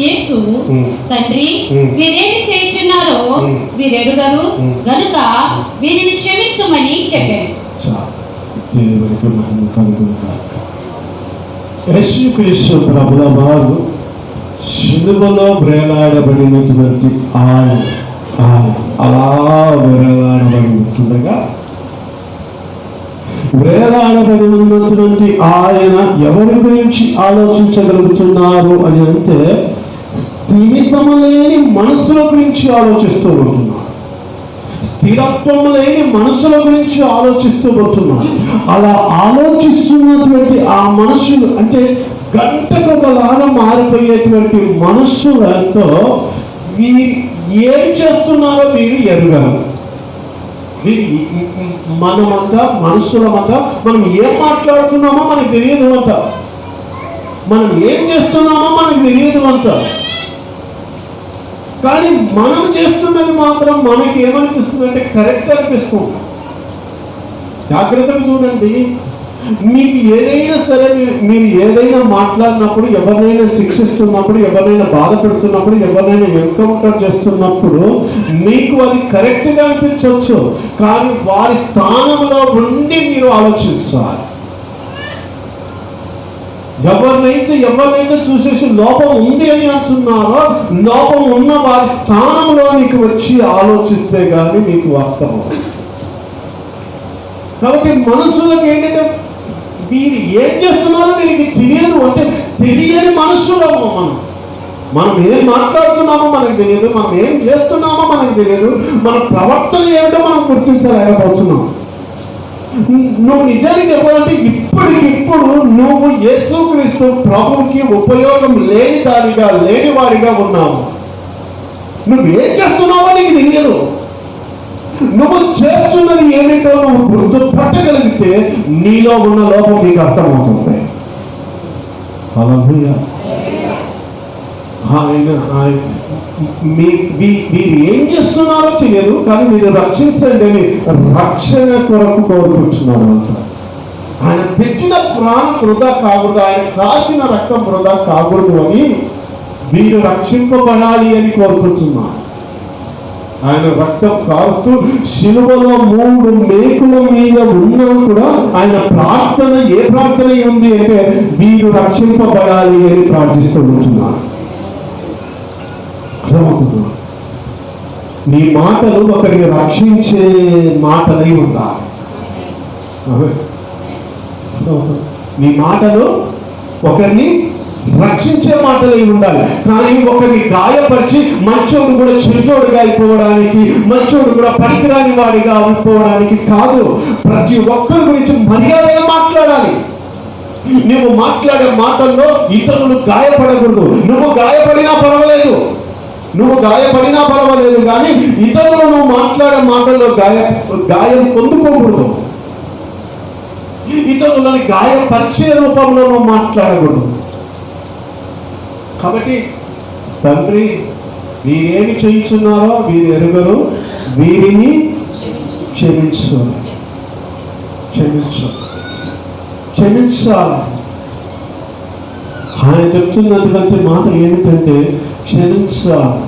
యేసు తండ్రి వీరేమి చేయుచున్నారో వీరెరుగరు గనుక వీరిని క్షమించమని చెప్పారు. దేవునికి మహిమ కలుగును గాక. యేసుక్రీస్తు ప్రభుల వారు శిలువలో వేలాడబడినటువంటి ఆయన అలా వేలాడబడి ఉంటుండగా, వేలాడబడి ఉన్నటువంటి ఆయన ఎవరి గురించి ఆలోచించగలుగుతున్నారు అని అంటే స్థిమితము లేని మనసుల గురించి ఆలోచిస్తూ ఉంటున్నారు. స్థిరత్వం లేని మనసుల గురించి ఆలోచిస్తూ ఉంటున్నారు. అలా ఆలోచిస్తున్నటువంటి ఆ మనసులు అంటే గంటకు ఒకలాగా మారిపోయేటువంటి మనస్సులతో వీరు ఏం చేస్తున్నారో మీరు ఎరుగరు. మనమంతా మనుషులమంతా మనం ఏం మాట్లాడుతున్నామో మనకు తెలియదు అంట, మనం ఏం చేస్తున్నామో మనకు తెలియదు అంట. కానీ మనం చేస్తున్నది మాత్రం మనకి ఏమనిపిస్తుంది అంటే కరెక్ట్ అనిపిస్తుంది. జాగ్రత్తగా చూడండి. మీకు ఏదైనా సరే మీరు ఏదైనా మాట్లాడినప్పుడు, ఎవరినైనా శిక్షిస్తున్నప్పుడు, ఎవరినైనా బాధ పెడుతున్నప్పుడు, ఎవరినైనా ఎన్కౌంటర్ చేస్తున్నప్పుడు మీకు అది కరెక్ట్గా అనిపించవచ్చు. కానీ వారి స్థానంలో ఉండి మీరు ఆలోచించాలి. ఎవరినైతే చూసేసి లోపం ఉంది అని అంటున్నారో, లోపం ఉన్న వారి స్థానంలో నీకు వచ్చి ఆలోచిస్తే కానీ మీకు అర్థమవుతుంది. కాబట్టి మనసులకు ఏంటంటే మీరు ఏం చేస్తున్నారో మీకు తెలియదు, అంటే తెలియని మనస్సులము. మనం ఏం మాట్లాడుతున్నామో మనకు తెలియదు, మనం ఏం చేస్తున్నామో మనకు తెలియదు, మన ప్రవర్తన ఏమిటో మనం గుర్తించలేకపోతున్నాం. నువ్వు నిజానికి చెప్పాలంటే ఇప్పటికిప్పుడు నువ్వు యేసుక్రీస్తు ప్రభువుకి ఉపయోగం లేనివాడిగా ఉన్నావు. నువ్వేం చేస్తున్నావో నీకు తెలియదు. నువ్వు చేస్తున్నది ఏమిటో నువ్వు గుర్తుపట్టగలిగితే నీలో ఉన్న లోపం నీకు అర్థమవుతుంది. హల్లెలూయా. మీరు ఏం చేస్తున్నారో తెలియదు, కానీ మీరు రక్షించండి అని రక్షణ కొరకు కోరుకుంటున్నాడు అంట. ఆయన పెట్టిన ప్రాణం వృధా కాకూడదు, ఆయన కాచిన రక్తం వృధా కాకూడదు అని మీరు రక్షింపబడాలి అని కోరుకుంటున్నాడు. ఆయన రక్తం కారుతూ శిలువలో 3 మేకుల మీద ఉన్నా కూడా ఆయన ప్రార్థన ఏ ప్రార్థన ఉంది అంటే మీరు రక్షింపబడాలి అని ప్రార్థిస్తూ ఉంటున్నాడు. అర్థమవుతున్నా? నీ మాటలు ఒకరిని రక్షించే మాటలై ఉండాలి. నీ మాటలు ఒకరిని రక్షించే మాటలై ఉండాలి. కానీ ఒకరిని గాయపరిచి మంచోడు కూడా చెడ్డోడుగా అయిపోవడానికి, మంచోడు కూడా పనికిరాని వాడిగా అయిపోవడానికి కాదు. ప్రతి ఒక్కరి గురించి మర్యాదగా మాట్లాడాలి. నువ్వు మాట్లాడే మాటల్లో ఇతరులు గాయపడకూడదు. నువ్వు గాయపడినా పర్వాలేదు, కానీ ఇతరులు నువ్వు మాట్లాడే మాటల్లో గాయం పొందుకోకూడదు. ఇతరులని గాయపరిచే రూపంలో నువ్వు మాట్లాడకూడదు. కాబట్టి తండ్రి వీరేమి చేయుచున్నారో వీరు ఎరుగరు, వీరిని క్షమించాలి. ఆయన చెప్తున్నటువంటి మాట ఏమిటంటే క్షమించాలి.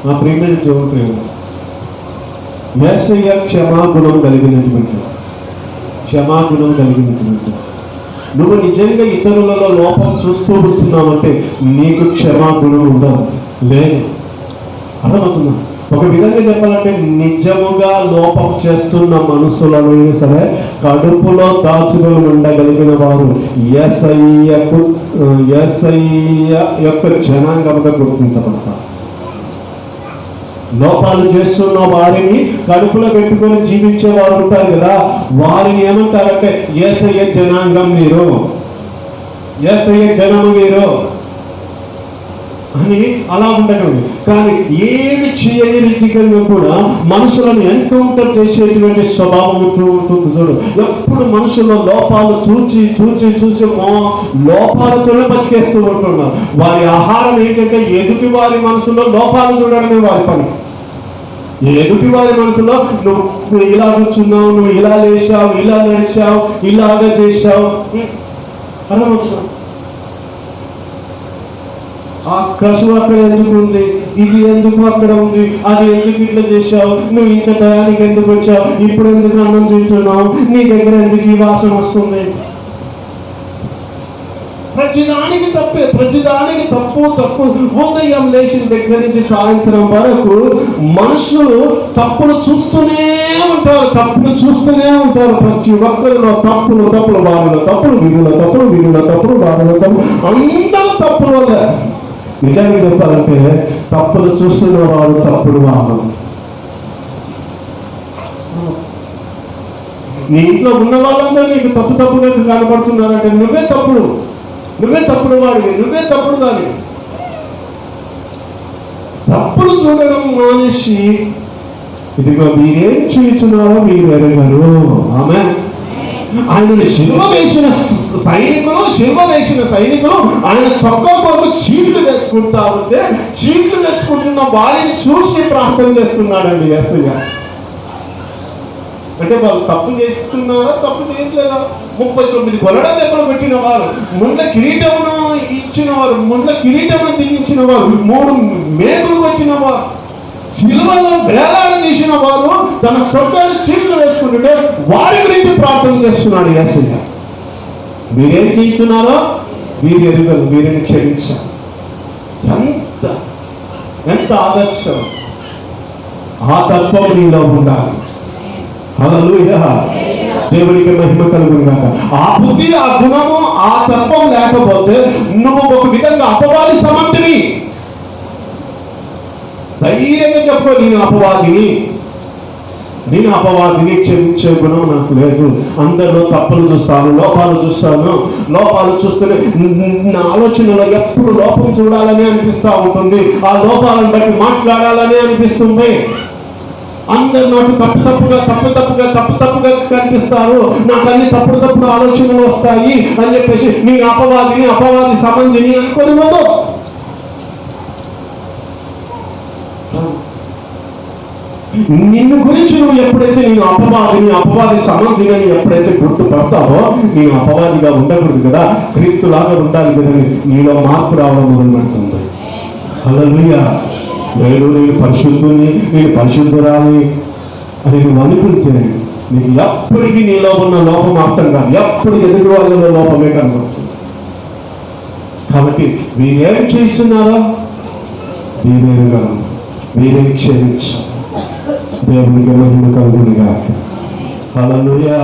నా ప్రియమైన దేవుడు, యేసయ్య క్షమాగుణం కలిగినటువంటి నువ్వు నిజంగా ఇతరులలో లోపం చూస్తూ ఉంటున్నావంటే నీకు క్షమాగుణం ఉండదు, లేదు. అర్థమవుతుందా? ఒక విధంగా చెప్పాలంటే నిజముగా లోపం చేస్తున్న మనుషులలో సరే కడుపులో దాచుకొని ఉండగలిగిన వారు యేసయ్య యొక్క జనాంగముగా గుర్తించబడతారు. లోపాలు చేస్తున్న వారిని కడుపులో పెట్టుకొని జీవించే వారు ఉంటారు కదా, వారిని ఏమంటారంటే యేసయ్య జనాంగం మీరు, యేసయ్య జనము మీరు అని అలా ఉండగలరు. కానీ ఏమి చేయని రీతిగా కూడా మనుషులను ఎన్కౌంటర్ చేసేటువంటి స్వభావం ఉంటుంది. చూడు, ఎప్పుడు మనుషుల లోపాలు చూచి లోపాలతోనే బతికేస్తూ ఉంటున్నారు. వారి ఆహారం ఏంటంటే ఎదుటి వారి మనసులో లోపాలు చూడడమే వారి పని. ఎదుటి వారి మనసులో నువ్వు ఇలా కూర్చున్నావు, నువ్వు ఇలా లేచావు, ఇలా నడిచావు, ఇలాగా చేశావు, అర్థమవుతున్నా? ఆ కసువు అక్కడ ఎందుకు ఉంది, ఇది ఎందుకు అక్కడ ఉంది, అది ఎందుకు ఇట్లా చేశావు, నువ్వు ఇంత టయానికి ఎందుకు వచ్చావు, ఇప్పుడు ఎందుకు అన్నం తింటున్నావు, నీ దగ్గర ఎందుకు ఈ వాసన వస్తుంది. ప్రతిదానికి తప్పే, ప్రతిదానికి తప్పు. ఉదయం లేచిన దగ్గర నుంచి సాయంత్రం వరకు మనుషులు తప్పులు చూస్తూనే ఉంటారు. ప్రతి ఒక్కరిలో తప్పులు, బాధలు తప్పులు, విధుల తప్పులు, బాధల తప్పులు, అందరూ తప్పుల వల్ల. నిజానికి చెప్పాలంటే తప్పులు చూస్తున్న వారు తప్పుడు వారు. నీ ఇంట్లో ఉన్న వాళ్ళందరూ నీకు తప్పుగా కనబడుతున్నారంటే నువ్వే తప్పుడు వాడివి, నువ్వే తప్పుడు దానివి. తప్పులు చూడడం మానేసి ఇదిగో మీరేం చూస్తున్నారో మీరు ఎరగరు. ఆమేన్. ఆయన శిలువ వేసిన సైనికులు ఆయన చొక్కా కొరకు చీట్లు వేసుకుంటున్న వారిని చూసి ప్రార్థన చేస్తున్నాడండి యేసయ్య. అంటే వాళ్ళు తప్పు చేస్తున్నారా, తప్పు చేయట్లేదా? 39 కొరడ దెబ్బలు పెట్టిన వారు, ముండ్ల కిరీటమును దిగించిన వారు, 3 మేకులు పెట్టిన వారు, సిలువలో వేలాడదీసిన వారు తన చొక్కాలు చీట్లు వేసుకుంటుంటే వారి గురించి ప్రార్థన చేస్తున్నాడు యేసయ్య. మీరేం చేయించున్నారో మీరు ఎరుగరు, మీరేమి క్షమించారు. ఎంత ఆదర్శం! ఆ తత్వం నీలో ఉండాలి. హల్లెలూయా, దేవునికి మహిమ కలుగును గాక. ఆ బుద్ధి, ఆ గుణము, ఆ తత్వం లేకపోతే నువ్వు ఒక విధంగా అపవాది సమంతివి. ధైర్యంగా చెప్పు, నేను అపవాదిని, క్షమించే గుణం నాకు లేదు. అందరిలో తప్పులు చూస్తాను, లోపాలు చూస్తూనే నా ఆలోచనలో ఎప్పుడు లోపం చూడాలని అనిపిస్తూ ఉంటుంది. ఆ లోపాలను బట్టి మాట్లాడాలని అనిపిస్తుంది. అందరు నాకు తప్పుగా కనిపిస్తారు, నాకు అన్ని తప్పుడు ఆలోచనలు వస్తాయి అని చెప్పేసి నీ అపవాది సమంజిని అనుకోని పోదు. నిన్ను గురించి నువ్వు ఎప్పుడైతే నేను అపవాది సమంజిని అని ఎప్పుడైతే గుర్తుపడతావో నేను అపవాదిగా ఉండకూడదు కదా, క్రీస్తులాగా ఉండాలి కదా, నీలో మార్పు రావడం మొదలు పెడుతుంది. హల్లెలూయా. నేను పరిశుద్ధురాలి అని నువ్వు అనుకుంటే నీకు ఎప్పటికీ నీలో ఉన్న లోపం అర్థం కాదు, ఎప్పుడు ఎదుటి వాళ్ళలో లోపమే కనబడుతుంది. కాబట్టి మీరేం చేస్తున్నారో మీరేమి క్షమించాలి. దేవునికి మహిమ కలుగును గాక. హల్లెలూయా.